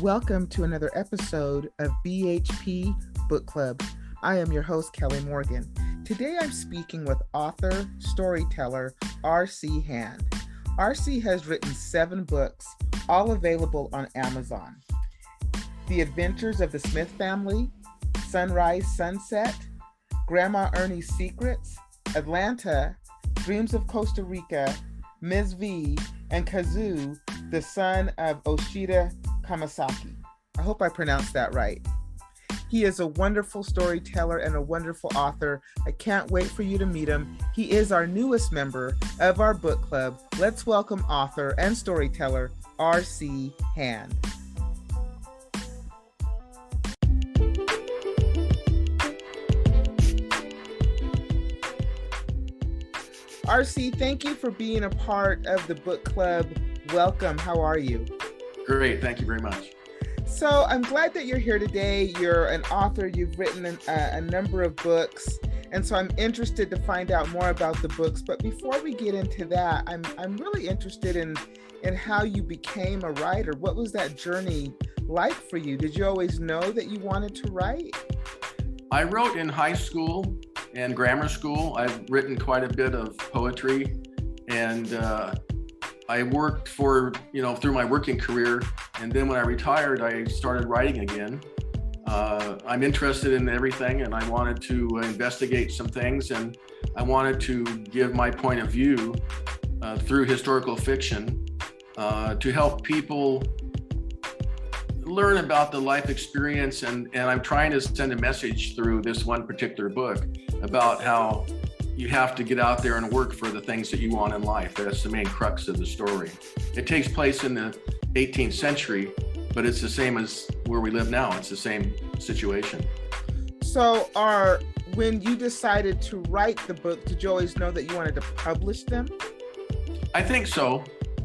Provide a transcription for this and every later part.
Welcome to another episode of BHP Book Club. I am your host, Kelly Morgan. Today I'm speaking with author, storyteller, R.C. Hand. R.C. has written 7 books, all available on Amazon. The Adventures of the Smith Family, Sunrise Sunset, Grandma Ernie's Secrets, Atlanta, Dreams of Costa Rica, Ms. V, and Kazoo, the son of Oshida Kamasaki. I hope I pronounced that right. He is a wonderful storyteller and a wonderful author. I can't wait for you to meet him. He is our newest member of our book club. Let's welcome author and storyteller R.C. Hand. R.C., thank you for being a part of the book club. Welcome. How are you? Great. Thank you very much. So I'm glad that you're here today. You're an author. You've written a number of books. And so I'm interested to find out more about the books. But before we get into that, I'm really interested in how you became a writer. What was that journey like for you? Did you always know that you wanted to write? I wrote in high school and grammar school. I've written quite a bit of poetry, and I worked through my working career. And then when I retired, I started writing again. I'm interested in everything, and I wanted to investigate some things, and I wanted to give my point of view through historical fiction to help people learn about the life experience. And I'm trying to send a message through this one particular book about how you have to get out there and work for the things that you want in life. That's the main crux of the story. It takes place in the 18th century, but it's the same as where we live now. It's the same situation. So when you decided to write the book, did you always know that you wanted to publish them? I think so.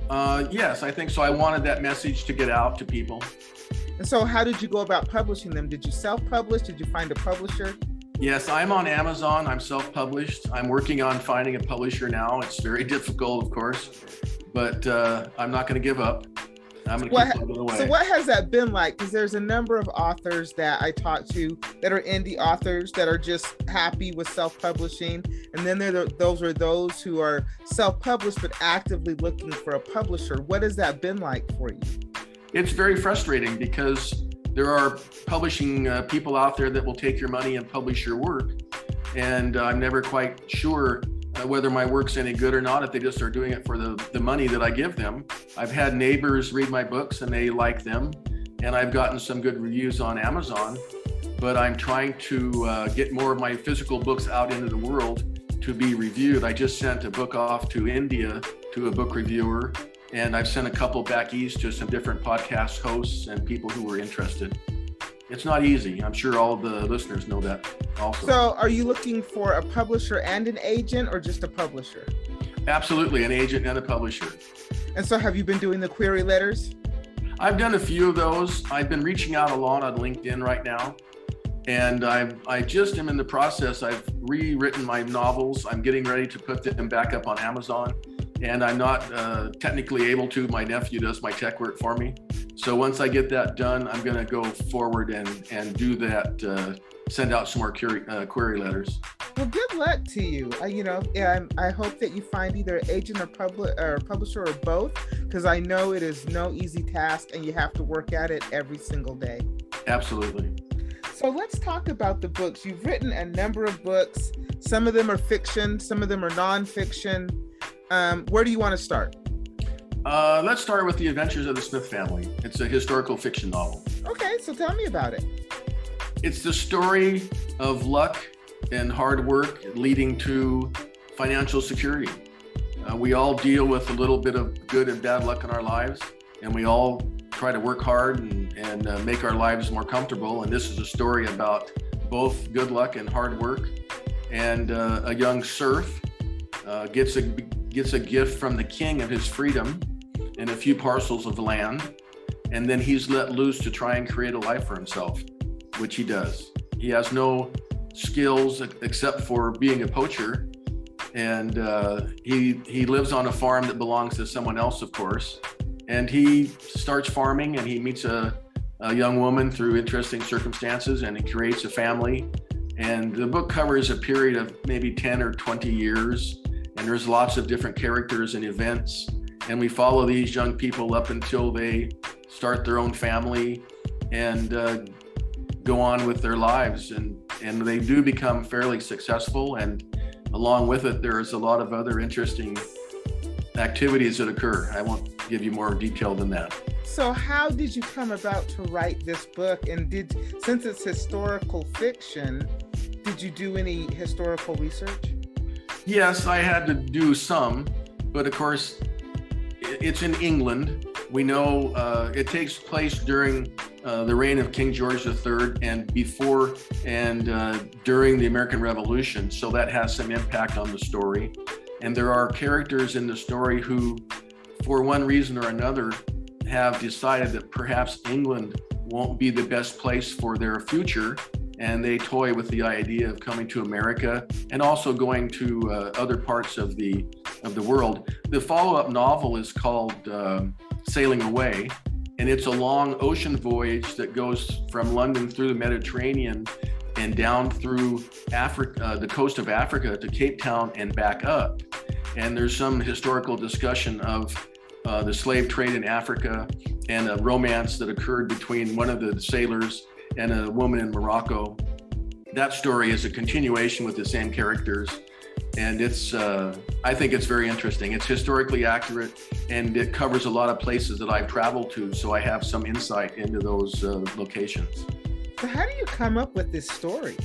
Yes, I think so. I wanted that message to get out to people. And so how did you go about publishing them? Did you self-publish? Did you find a publisher? Yes, I'm on Amazon. I'm self-published. I'm working on finding a publisher now. It's very difficult, of course, but I'm not going to give up. I'm going to keep plugging away. So what has that been like? Because there's a number of authors that I talk to that are indie authors that are just happy with self-publishing. And then those are those who are self-published but actively looking for a publisher. What has that been like for you? It's very frustrating because there are publishing people out there that will take your money and publish your work. And I'm never quite sure whether my work's any good or not, if they just are doing it for the money that I give them. I've had neighbors read my books and they like them. And I've gotten some good reviews on Amazon. But I'm trying to get more of my physical books out into the world to be reviewed. I just sent a book off to India to a book reviewer. And I've sent a couple back east to some different podcast hosts and people who were interested. It's not easy. I'm sure all the listeners know that also. So are you looking for a publisher and an agent, or just a publisher? Absolutely, an agent and a publisher. And so have you been doing the query letters? I've done a few of those. I've been reaching out a lot on LinkedIn right now. And I just am in the process. I've rewritten my novels. I'm getting ready to put them back up on Amazon. And I'm not technically able to. My nephew does my tech work for me. So once I get that done, I'm going to go forward and do that, send out some more query letters. Well, good luck to you. I hope that you find either an agent or publisher or both, because I know it is no easy task and you have to work at it every single day. Absolutely. So let's talk about the books. You've written a number of books. Some of them are fiction, some of them are nonfiction. Where do you want to start? Let's start with The Adventures of the Smith Family. It's a historical fiction novel. Okay, so tell me about it. It's the story of luck and hard work leading to financial security. We all deal with a little bit of good and bad luck in our lives, and we all try to work hard and make our lives more comfortable. And this is a story about both good luck and hard work. And a young serf gets a gift from the king of his freedom and a few parcels of land, and then he's let loose to try and create a life for himself, which he does. He has no skills except for being a poacher, and he lives on a farm that belongs to someone else, of course, and he starts farming, and he meets a a young woman through interesting circumstances, and he creates a family. And the book covers a period of maybe 10 or 20 years, and there's lots of different characters and events. And we follow these young people up until they start their own family and go on with their lives. And they do become fairly successful. And along with it, there's a lot of other interesting activities that occur. I won't give you more detail than that. So how did you come about to write this book? And since it's historical fiction, did you do any historical research? Yes, I had to do some, but of course, it's in England. We know it takes place during the reign of King George III and before and during the American Revolution. So that has some impact on the story. And there are characters in the story who, for one reason or another, have decided that perhaps England won't be the best place for their future. And they toy with the idea of coming to America and also going to other parts of the world. The follow-up novel is called Sailing Away, and it's a long ocean voyage that goes from London through the Mediterranean and down through Africa, the coast of Africa to Cape Town and back up. And there's some historical discussion of the slave trade in Africa and a romance that occurred between one of the sailors and a woman in Morocco. That story is a continuation with the same characters, and it's I think it's very interesting. It's historically accurate, and it covers a lot of places that I've traveled to, so I have some insight into those locations. So how do you come up with this story?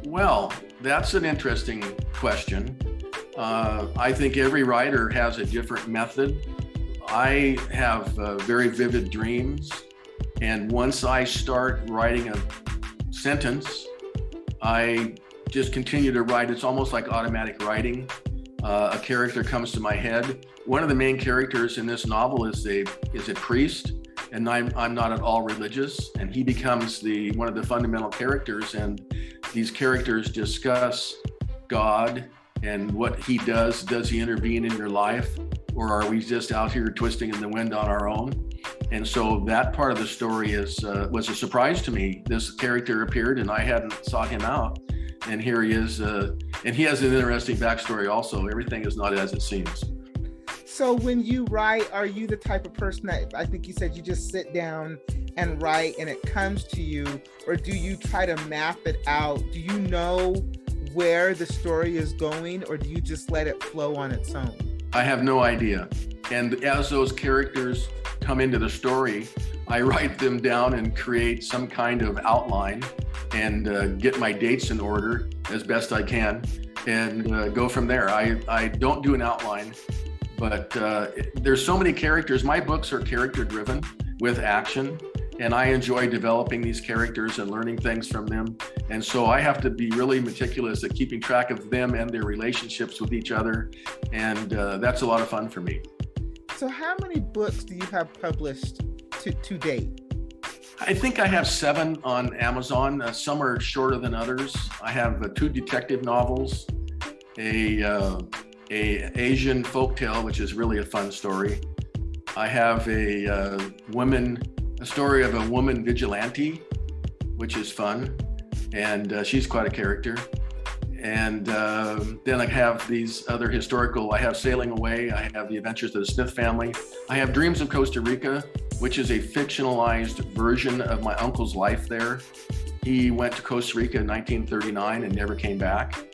Well, that's an interesting question. I think every writer has a different method. I have very vivid dreams. And once I start writing a sentence, I just continue to write. It's almost like automatic writing. A character comes to my head. One of the main characters in this novel is a priest, and I'm not at all religious. And he becomes one of the fundamental characters. And these characters discuss God and what he does. Does he intervene in your life, or are we just out here twisting in the wind on our own? And so that part of the story was a surprise to me. This character appeared and I hadn't sought him out. And here he is. And he has an interesting backstory also. Everything is not as it seems. So when you write, are you the type of person that, I think you said you just sit down and write and it comes to you, or do you try to map it out? Do you know where the story is going, or do you just let it flow on its own? I have no idea. And as those characters come into the story, I write them down and create some kind of outline and get my dates in order as best I can and go from there. I don't do an outline, but there's so many characters. My books are character driven with action, and I enjoy developing these characters and learning things from them. And so I have to be really meticulous at keeping track of them and their relationships with each other. And that's a lot of fun for me. So how many books do you have published to date? I think I have 7 on Amazon. Some are shorter than others. I have 2 detective novels, a Asian folktale, which is really a fun story. I have a story of a woman vigilante, which is fun, and she's quite a character. And then I have these other historical, I have Sailing Away, I have The Adventures of the Smith Family, I have Dreams of Costa Rica, which is a fictionalized version of my uncle's life there. He went to Costa Rica in 1939 and never came back.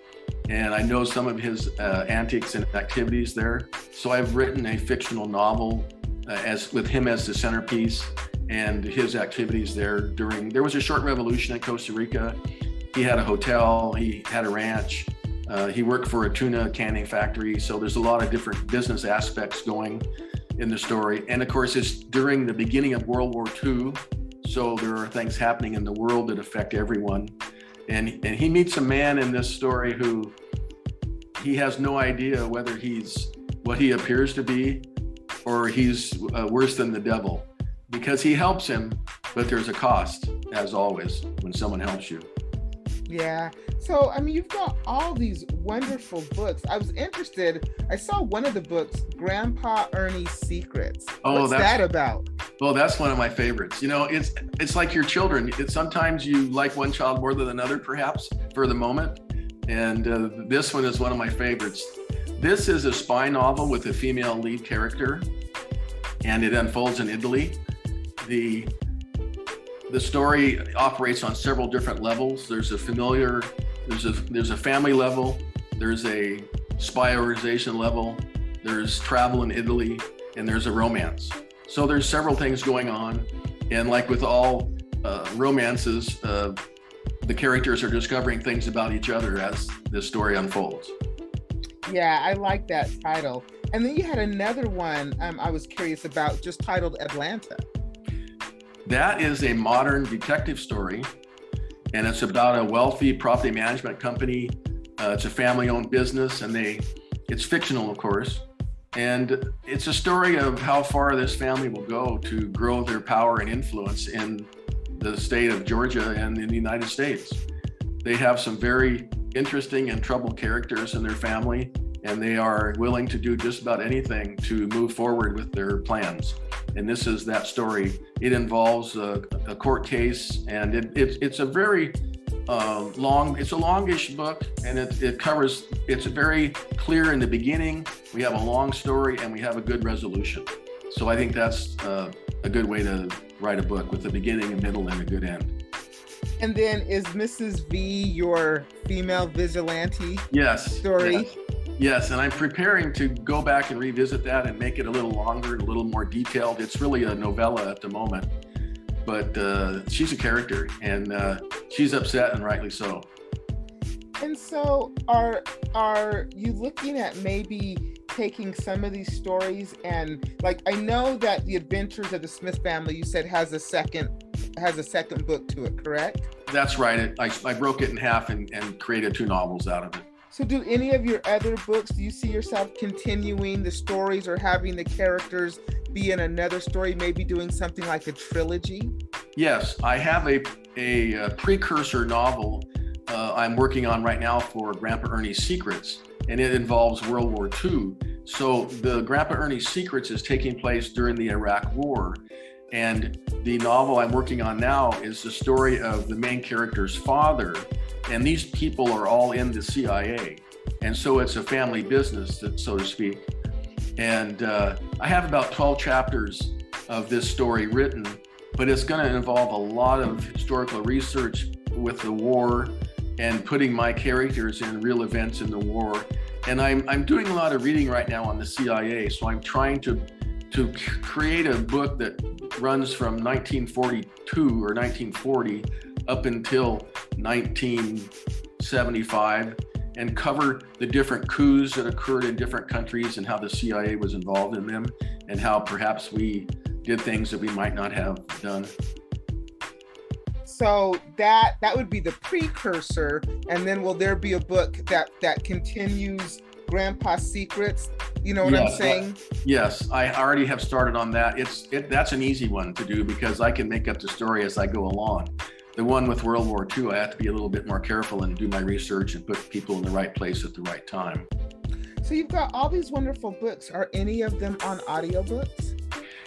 And I know some of his antics and activities there. So I've written a fictional novel with him as the centerpiece and his activities there there was a short revolution in Costa Rica. He had a hotel, he had a ranch, he worked for a tuna canning factory. So there's a lot of different business aspects going in the story. And of course, it's during the beginning of World War II. So there are things happening in the world that affect everyone. And he meets a man in this story who he has no idea whether he's what he appears to be or he's worse than the devil, because he helps him, but there's a cost, as always, when someone helps you. Yeah. So, I mean, you've got all these wonderful books. I was interested. I saw one of the books, Grandpa Ernie's Secrets. Oh, What's that about? Well, that's one of my favorites. It's like your children. Sometimes you like one child more than another, perhaps, for the moment. And this one is one of my favorites. This is a spy novel with a female lead character, and it unfolds in Italy. The story operates on several different levels. There's a family level, there's a spy organization level, there's travel in Italy, and there's a romance. So there's several things going on. And like with all romances, the characters are discovering things about each other as the story unfolds. Yeah, I like that title. And then you had another one I was curious about, just titled Atlanta. That is a modern detective story, and it's about a wealthy property management company. It's a family-owned business, and it's fictional, of course. And it's a story of how far this family will go to grow their power and influence in the state of Georgia and in the United States. They have some very interesting and troubled characters in their family, and they are willing to do just about anything to move forward with their plans. And this is that story. It involves a court case, and it's a very it's a longish book, and it's very clear in the beginning. We have a long story, and we have a good resolution. So I think that's a good way to write a book, with a beginning, a middle, and a good end. And then is Mrs. V your female vigilante story? Yes, and I'm preparing to go back and revisit that and make it a little longer and a little more detailed. It's really a novella at the moment, but she's a character, and she's upset, and rightly so. And so are you looking at maybe taking some of these stories and, like, I know that The Adventures of the Smith Family, you said, has a second book to it, correct? That's right. I broke it in half and created 2 novels out of it. So do any of your other books, do you see yourself continuing the stories or having the characters be in another story, maybe doing something like a trilogy? Yes, I have a precursor novel I'm working on right now for Grandpa Ernie's Secrets, and it involves World War II. So the Grandpa Ernie's Secrets is taking place during the Iraq War. And the novel I'm working on now is the story of the main character's father. And these people are all in the CIA. And so it's a family business, so to speak. And I have about 12 chapters of this story written, but it's going to involve a lot of historical research with the war and putting my characters in real events in the war. And I'm doing a lot of reading right now on the CIA. So I'm trying to create a book that runs from 1942 or 1940 up until 1975 and cover the different coups that occurred in different countries and how the CIA was involved in them and how perhaps we did things that we might not have done. So that would be the precursor, and then will there be a book that continues Grandpa's Secrets? You know what I'm saying? Yes, I already have started on that. That's an easy one to do because I can make up the story as I go along. The one with World War II, I have to be a little bit more careful and do my research and put people in the right place at the right time. So you've got all these wonderful books. Are any of them on audiobooks?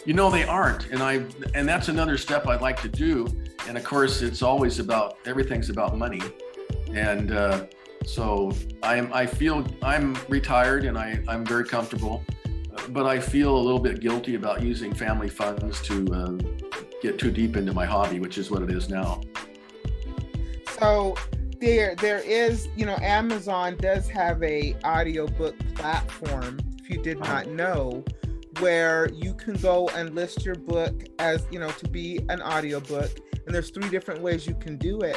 You know, they aren't, and that's another step I'd like to do. And of course, it's always everything's about money. And so I feel I'm retired and I'm very comfortable, but I feel a little bit guilty about using family funds to get too deep into my hobby, which is what it is now. So there is, Amazon does have a audiobook platform, if you did not know, where you can go and list your book as, to be an audiobook. And there's 3 different ways you can do it.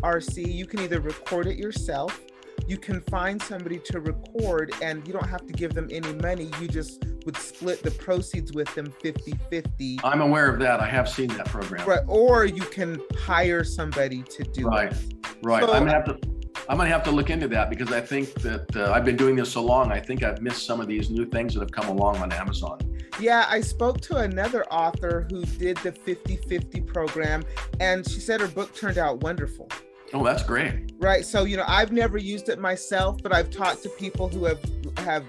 RC, you can either record it yourself, you can find somebody to record, and you don't have to give them any money. You just would split the proceeds with them 50-50. I'm aware of that. I have seen that program. Right. Or you can hire somebody to do it. Right. So, I'm gonna have to look into that because I think that I've been doing this so long. I think I've missed some of these new things that have come along on Amazon. Yeah, I spoke to another author who did the 50-50 program, and she said her book turned out wonderful. Oh, that's great. Right. So, I've never used it myself, but I've talked to people who have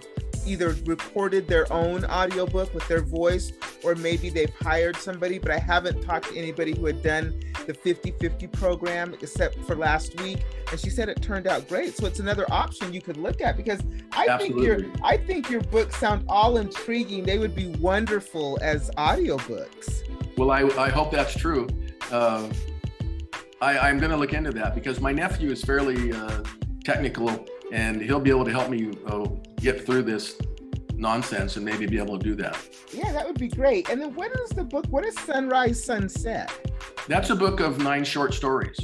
either recorded their own audiobook with their voice, or maybe they've hired somebody, but I haven't talked to anybody who had done the 50-50 program except for last week. And she said it turned out great. So it's another option you could look at, because I think your books sound all intriguing. They would be wonderful as audiobooks. Well, I hope that's true. I'm going to look into that, because my nephew is fairly technical, and he'll be able to help me get through this nonsense and maybe be able to do that. Yeah, that would be great. And then what is the book? What is Sunrise Sunset? That's a book of 9 short stories.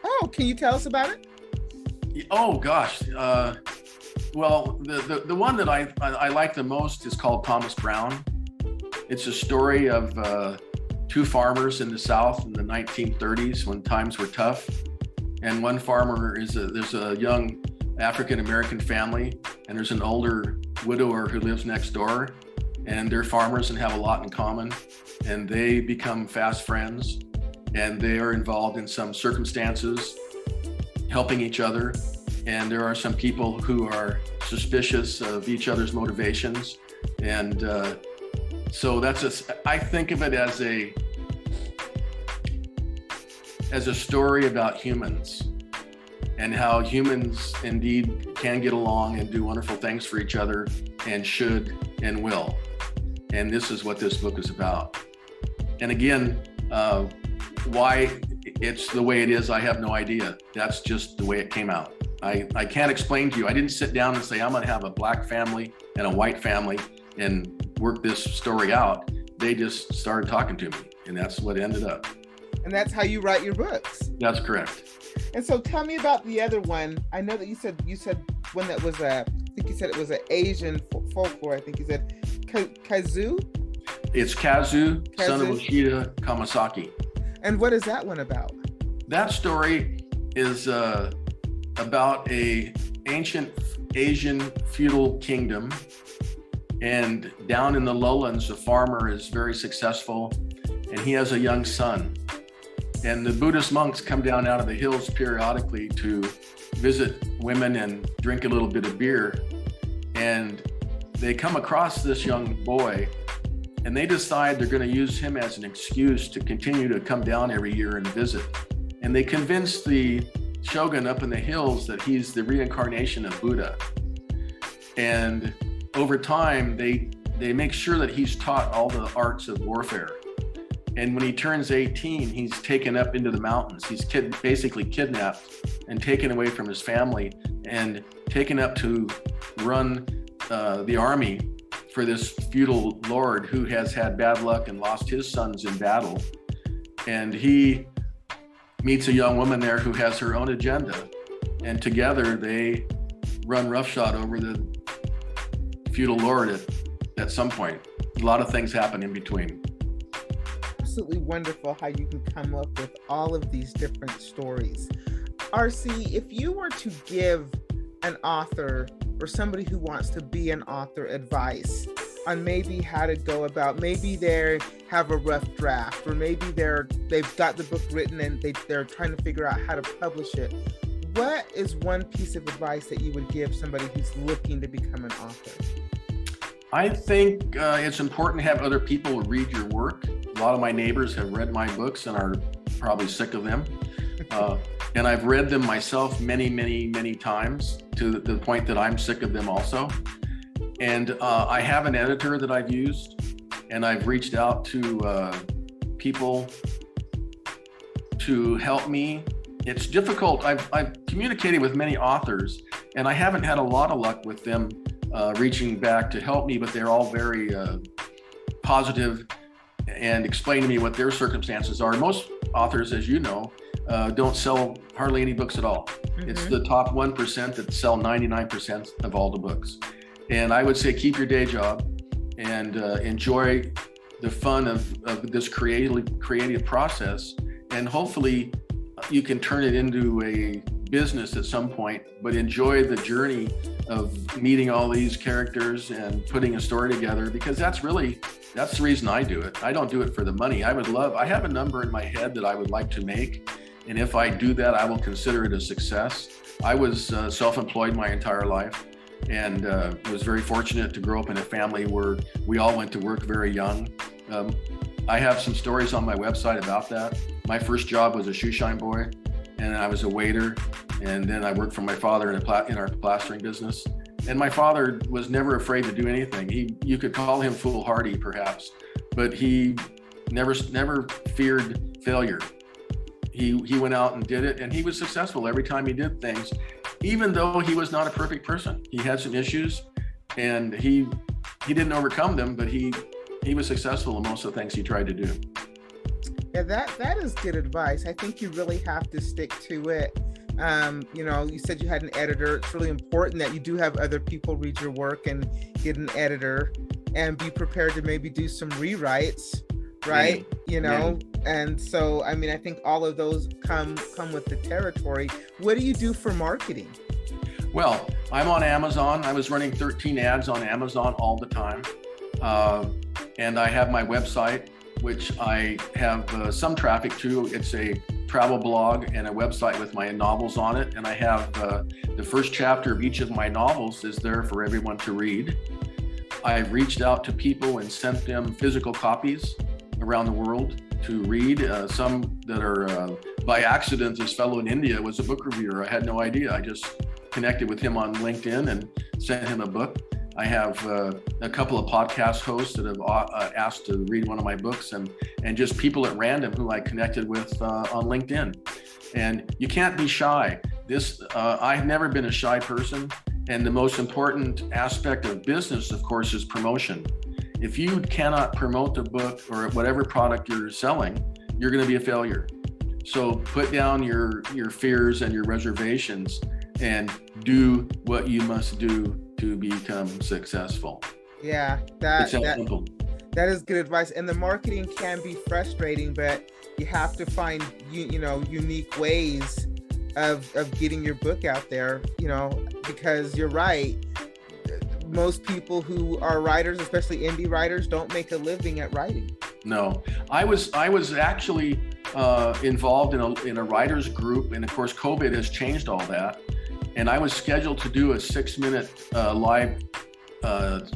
Oh, can you tell us about it? Oh gosh. Well, the one that I like the most is called Thomas Brown. It's a story of 2 farmers in the South in the 1930s when times were tough. And one farmer there's a young African-American family, and there's an older widower who lives next door, and they're farmers and have a lot in common, and they become fast friends, and they are involved in some circumstances helping each other, and there are some people who are suspicious of each other's motivations, and so I think of it as a story about humans, and how humans indeed can get along and do wonderful things for each other, and should and will. And this is what this book is about. And again, why it's the way it is, I have no idea. That's just the way it came out. I can't explain to you. I didn't sit down and say, I'm going to have a black family and a white family and work this story out. They just started talking to me, and that's what ended up. And that's how you write your books. That's correct. And so tell me about the other one. I know that you said one that was I think you said it was an Asian folklore. I think you said Kazu? It's Kazu, son of Oshida Kamasaki. And what is that one about? That story is about a ancient Asian feudal kingdom. And down in the lowlands, a farmer is very successful, and he has a young son. And the Buddhist monks come down out of the hills periodically to visit women and drink a little bit of beer. And they come across this young boy, and they decide they're going to use him as an excuse to continue to come down every year and visit. And they convince the shogun up in the hills that he's the reincarnation of Buddha. And over time, they make sure that he's taught all the arts of warfare. And when he turns 18, he's taken up into the mountains. He's basically kidnapped and taken away from his family and taken up to run the army for this feudal lord who has had bad luck and lost his sons in battle. And he meets a young woman there who has her own agenda. And together they run roughshod over the feudal lord at some point. A lot of things happen in between. Absolutely wonderful how you can come up with all of these different stories. RC, if you were to give an author or somebody who wants to be an author advice on maybe how to go about, maybe they have a rough draft, or maybe they've got the book written and they're trying to figure out how to publish it, what is one piece of advice that you would give somebody who's looking to become an author? I think it's important to have other people read your work. A lot of my neighbors have read my books and are probably sick of them. And I've read them myself many, many, many times to the point that I'm sick of them also. And I have an editor that I've used, and I've reached out to people to help me. It's difficult. I've communicated with many authors, and I haven't had a lot of luck with them reaching back to help me, but they're all very positive and explain to me what their circumstances are. Most authors, as you know, don't sell hardly any books at all. Mm-hmm. It's the top 1% that sell 99% of all the books. And I would say keep your day job and enjoy the fun of this creative process, and hopefully you can turn it into a business at some point, but enjoy the journey of meeting all these characters and putting a story together, because that's the reason I do it. I don't do it for the money. I have a number in my head that I would like to make, and if I do that, I will consider it a success. I was self-employed my entire life, and was very fortunate to grow up in a family where we all went to work very young. I have some stories on my website about that. My first job was a shoe shine boy, and I was a waiter, and then I worked for my father in our plastering business. And my father was never afraid to do anything. You could call him foolhardy, perhaps, but he never feared failure. He went out and did it, and he was successful every time he did things, even though he was not a perfect person. He had some issues, and he didn't overcome them, but he was successful in most of the things he tried to do. Yeah, that is good advice. I think you really have to stick to it. You said you had an editor. It's really important that you do have other people read your work and get an editor, and be prepared to maybe do some rewrites, right? And so, I think all of those come with the territory. What do you do for marketing? Well, I'm on Amazon. I was running 13 ads on Amazon all the time. And I have my website, which I have some traffic to. It's a travel blog and a website with my novels on it. And I have the first chapter of each of my novels is there for everyone to read. I've reached out to people and sent them physical copies around the world to read. Some that are by accident. This fellow in India was a book reviewer. I had no idea. I just connected with him on LinkedIn and sent him a book. I have a couple of podcast hosts that have asked to read one of my books, and just people at random who I connected with on LinkedIn. And you can't be shy. I've never been a shy person. And the most important aspect of business, of course, is promotion. If you cannot promote the book or whatever product you're selling, you're going to be a failure. So put down your fears and your reservations and do what you must do to become successful. Yeah, that is good advice. And the marketing can be frustrating, but you have to find unique ways of getting your book out there, because you're right. Most people who are writers, especially indie writers, don't make a living at writing. No, I was actually involved in a writers group, and of course COVID has changed all that. And I was scheduled to do a 6-minute live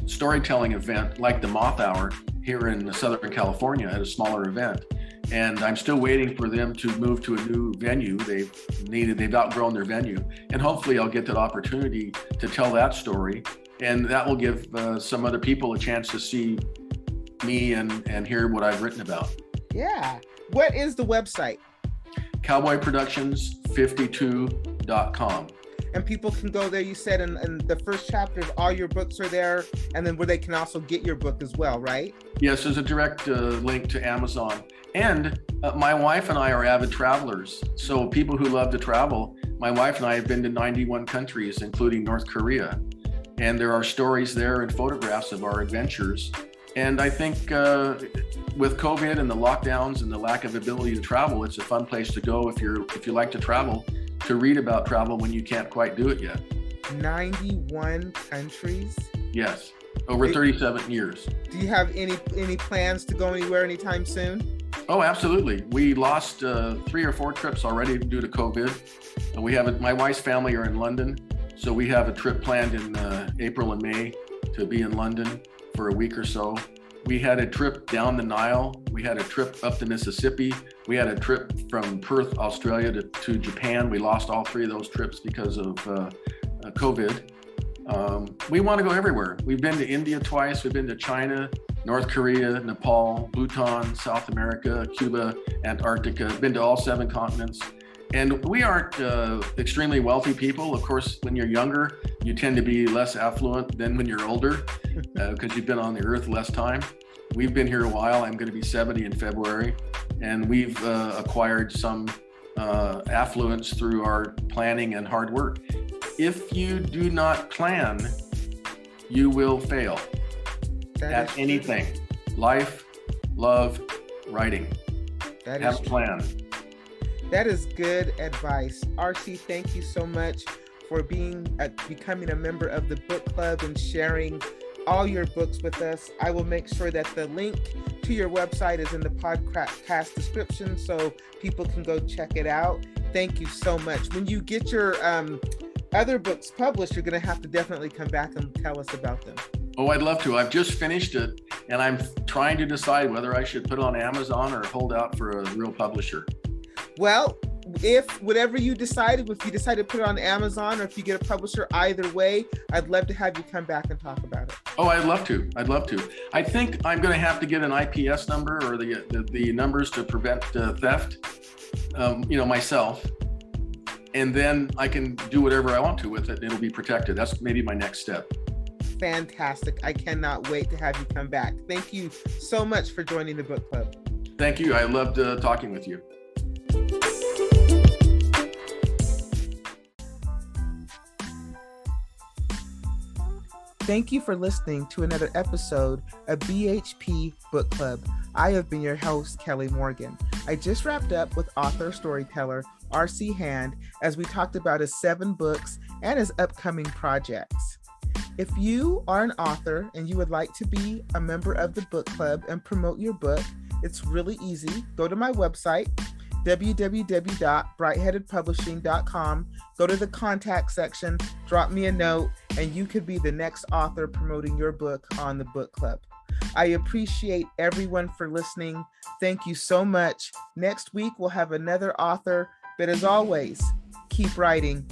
storytelling event like the Moth Hour here in Southern California at a smaller event. And I'm still waiting for them to move to a new venue. They've outgrown their venue. And hopefully I'll get that opportunity to tell that story. And that will give some other people a chance to see me and hear what I've written about. Yeah. What is the website? cowboyproductions52.com. And people can go there, you said, and the first chapter of all your books are there, and then where they can also get your book as well, right? Yes, there's a direct link to Amazon. And my wife and I are avid travelers. So people who love to travel, my wife and I have been to 91 countries, including North Korea. And there are stories there and photographs of our adventures. And I think with COVID and the lockdowns and the lack of ability to travel, it's a fun place to go if you like to travel, to read about travel when you can't quite do it yet. 91 countries? Yes, over 37 years. Do you have any plans to go anywhere anytime soon? Oh, absolutely. We lost 3 or 4 trips already due to COVID. My wife's family are in London, so we have a trip planned in April and May to be in London for a week or so. We had a trip down the Nile. We had a trip up the Mississippi. We had a trip from Perth, Australia to Japan. We lost all 3 of those trips because of COVID. We want to go everywhere. We've been to India twice. We've been to China, North Korea, Nepal, Bhutan, South America, Cuba, Antarctica. Been to all 7 continents. And we aren't extremely wealthy people. Of course, when you're younger, you tend to be less affluent than when you're older because you've been on the earth less time. We've been here a while. I'm going to be 70 in February. And we've acquired some affluence through our planning and hard work. If you do not plan, you will fail at anything. Life, love, writing. Have a plan. That is good advice. RC, thank you so much for becoming a member of the book club and sharing all your books with us. I will make sure that the link to your website is in the podcast description so people can go check it out. Thank you so much. When you get your other books published, you're going to have to definitely come back and tell us about them. Oh, I'd love to. I've just finished it, and I'm trying to decide whether I should put it on Amazon or hold out for a real publisher. Well, if whatever you decided, if you decide to put it on Amazon or if you get a publisher, either way, I'd love to have you come back and talk about it. Oh, I'd love to. I think I'm going to have to get an IPS number or the numbers to prevent theft, myself. And then I can do whatever I want to with it. It'll be protected. That's maybe my next step. Fantastic. I cannot wait to have you come back. Thank you so much for joining the book club. Thank you. I loved talking with you. Thank you for listening to another episode of BHP Book Club. I have been your host, Kelly Morgan. I just wrapped up with author storyteller R.C. Hand as we talked about his 7 books and his upcoming projects. If you are an author and you would like to be a member of the book club and promote your book, it's really easy. Go to my website, www.brightheadedpublishing.com. Go to the contact section, drop me a note, and you could be the next author promoting your book on the book club. I appreciate everyone for listening. Thank you so much. Next week, we'll have another author, but as always, keep writing.